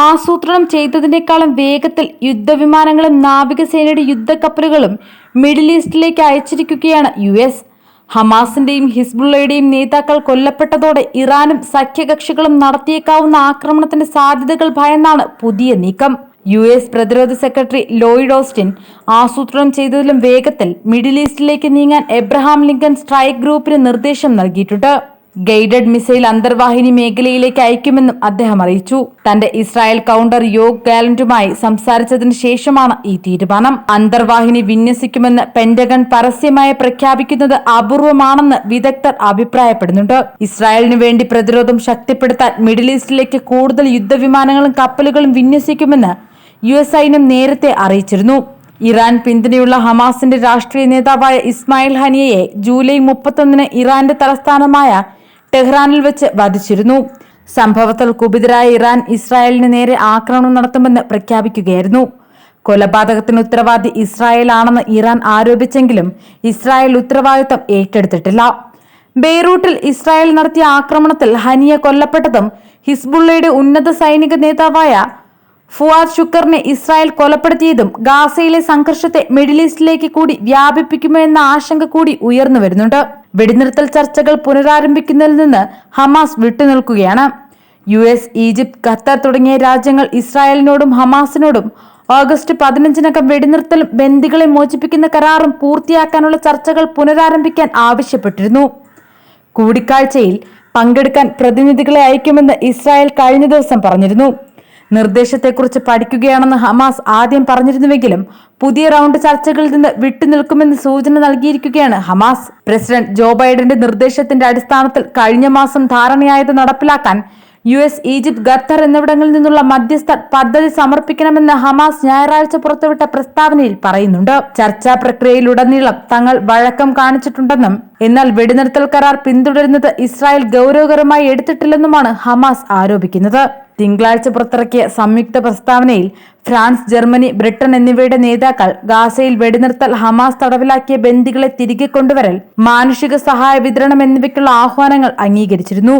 ആസൂത്രണം ചെയ്തതിനേക്കാളും വേഗത്തിൽ യുദ്ധവിമാനങ്ങളും നാവികസേനയുടെ യുദ്ധക്കപ്പലുകളും മിഡിൽ ഈസ്റ്റിലേക്ക് അയച്ചിരിക്കുകയാണ് US. ഹമാസിന്റെയും ഹിസ്ബുള്ളയുടെയും നേതാക്കൾ കൊല്ലപ്പെട്ടതോടെ ഇറാനും സഖ്യകക്ഷികളും നടത്തിയേക്കാവുന്ന ആക്രമണത്തിന്റെ സാധ്യതകൾ ഭയന്നാണ് പുതിയ നീക്കം. US പ്രതിരോധ സെക്രട്ടറി ലോയിഡ് ഓസ്റ്റിൻ ആസൂത്രണം ചെയ്തതിലും വേഗത്തിൽ മിഡിൽ ഈസ്റ്റിലേക്ക് നീങ്ങാൻ എബ്രഹാം ലിങ്കൺ സ്ട്രൈക്ക് ഗ്രൂപ്പിന് നിർദ്ദേശം നൽകിയിട്ടുണ്ട്. ഗൈഡഡ് മിസൈൽ അന്തർവാഹിനി മേഖലയിലേക്ക് അയക്കുമെന്നും അദ്ദേഹം അറിയിച്ചു. തന്റെ ഇസ്രായേൽ കൗണ്ടർ യോഗ് ഗാലന്റുമായി സംസാരിച്ചതിന് ശേഷമാണ് ഈ തീരുമാനം. അന്തർവാഹിനി വിന്യസിക്കുമെന്ന് പെന്റഗൺ പരസ്യമായി പ്രഖ്യാപിക്കുന്നത് അപൂർവമാണെന്ന് വിദഗ്ധർ അഭിപ്രായപ്പെടുന്നുണ്ട്. ഇസ്രായേലിനു വേണ്ടി പ്രതിരോധം ശക്തിപ്പെടുത്താൻ മിഡിൽ ഈസ്റ്റിലേക്ക് കൂടുതൽ യുദ്ധവിമാനങ്ങളും കപ്പലുകളും വിന്യസിക്കുമെന്ന് US സൈന്യം നേരത്തെ അറിയിച്ചിരുന്നു. ഇറാൻ പിന്തുണയുള്ള ഹമാസിന്റെ രാഷ്ട്രീയ നേതാവായ ഇസ്മായിൽ ഹനിയയെ ജൂലൈ 31 ഇറാന്റെ തലസ്ഥാനമായ ടെഹ്റാനിൽ വെച്ച് വധിച്ചിരുന്നു. സംഭവത്തിൽ കുപിതരായ ഇറാൻ ഇസ്രായേലിന് നേരെ ആക്രമണം നടത്തുമെന്ന് പ്രഖ്യാപിക്കുകയായിരുന്നു. കൊലപാതകത്തിന് ഉത്തരവാദി ഇസ്രായേൽ ആണെന്ന് ഇറാൻ ആരോപിച്ചെങ്കിലും ഇസ്രായേൽ ഉത്തരവാദിത്തം ഏറ്റെടുത്തിട്ടില്ല. ബെയ്റൂട്ടിൽ ഇസ്രായേൽ നടത്തിയ ആക്രമണത്തിൽ ഹനിയ കൊല്ലപ്പെട്ടതും ഹിസ്ബുള്ളയുടെ ഉന്നത സൈനിക നേതാവായ ഫുആദ് ഷുക്കറിനെ ഇസ്രായേൽ കൊലപ്പെടുത്തിയതും ഗാസയിലെ സംഘർഷത്തെ മിഡിൽ ഈസ്റ്റിലേക്ക് കൂടി വ്യാപിപ്പിക്കുമോ എന്ന ആശങ്ക കൂടി ഉയർന്നു വരുന്നുണ്ട്. വെടിനിർത്തൽ ചർച്ചകൾ പുനരാരംഭിക്കുന്നതിൽ നിന്ന് ഹമാസ് വിട്ടുനിൽക്കുകയാണ്. US, ഈജിപ്ത്, ഖത്തർ തുടങ്ങിയ രാജ്യങ്ങൾ ഇസ്രായേലിനോടും ഹമാസിനോടും ഓഗസ്റ്റ് 15 വെടിനിർത്തലും ബന്ദികളെ മോചിപ്പിക്കുന്ന കരാറും പൂർത്തിയാക്കാനുള്ള ചർച്ചകൾ പുനരാരംഭിക്കാൻ ആവശ്യപ്പെട്ടിരുന്നു. കൂടിക്കാഴ്ചയിൽ പങ്കെടുക്കാൻ പ്രതിനിധികളെ അയക്കുമെന്ന് ഇസ്രായേൽ കഴിഞ്ഞ ദിവസം പറഞ്ഞിരുന്നു. നിർദ്ദേശത്തെക്കുറിച്ച് പഠിക്കുകയാണെന്ന് ഹമാസ് ആദ്യം പറഞ്ഞിരുന്നുവെങ്കിലും പുതിയ റൗണ്ട് ചർച്ചകളിൽ നിന്ന് വിട്ടുനിൽക്കുമെന്ന് സൂചന നൽകിയിരിക്കുകയാണ് ഹമാസ്. പ്രസിഡന്റ് ജോ ബൈഡന്റെ നിർദ്ദേശത്തിന്റെ അടിസ്ഥാനത്തിൽ കഴിഞ്ഞ മാസം ധാരണയായത് നടപ്പിലാക്കാൻ US, ഈജിപ്ത്, ഖത്തർ എന്നിവിടങ്ങളിൽ നിന്നുള്ള മധ്യസ്ഥർ പദ്ധതി സമർപ്പിക്കണമെന്ന് ഹമാസ് ഞായറാഴ്ച പുറത്തുവിട്ട പ്രസ്താവനയിൽ പറയുന്നുണ്ട്. ചർച്ചാ പ്രക്രിയയിലുടനീളം തങ്ങൾ വഴക്കം കാണിച്ചിട്ടുണ്ടെന്നും എന്നാൽ വെടിനിർത്തൽ കരാർ പിന്തുടരുന്നത് ഇസ്രായേൽ ഗൗരവകരമായി എടുത്തിട്ടില്ലെന്നുമാണ് ഹമാസ് ആരോപിക്കുന്നത്. തിങ്കളാഴ്ച പുറത്തിറക്കിയ സംയുക്ത പ്രസ്താവനയിൽ ഫ്രാൻസ്, ജർമ്മനി, ബ്രിട്ടൻ എന്നിവയുടെ നേതാക്കൾ ഗാസയിൽ വെടിനിർത്തൽ, ഹമാസ് തടവിലാക്കിയ ബന്ദികളെ തിരികെ കൊണ്ടുവരൽ, മാനുഷിക സഹായ വിതരണം എന്നിവയ്ക്കുള്ള ആഹ്വാനങ്ങൾ അംഗീകരിച്ചിരുന്നു.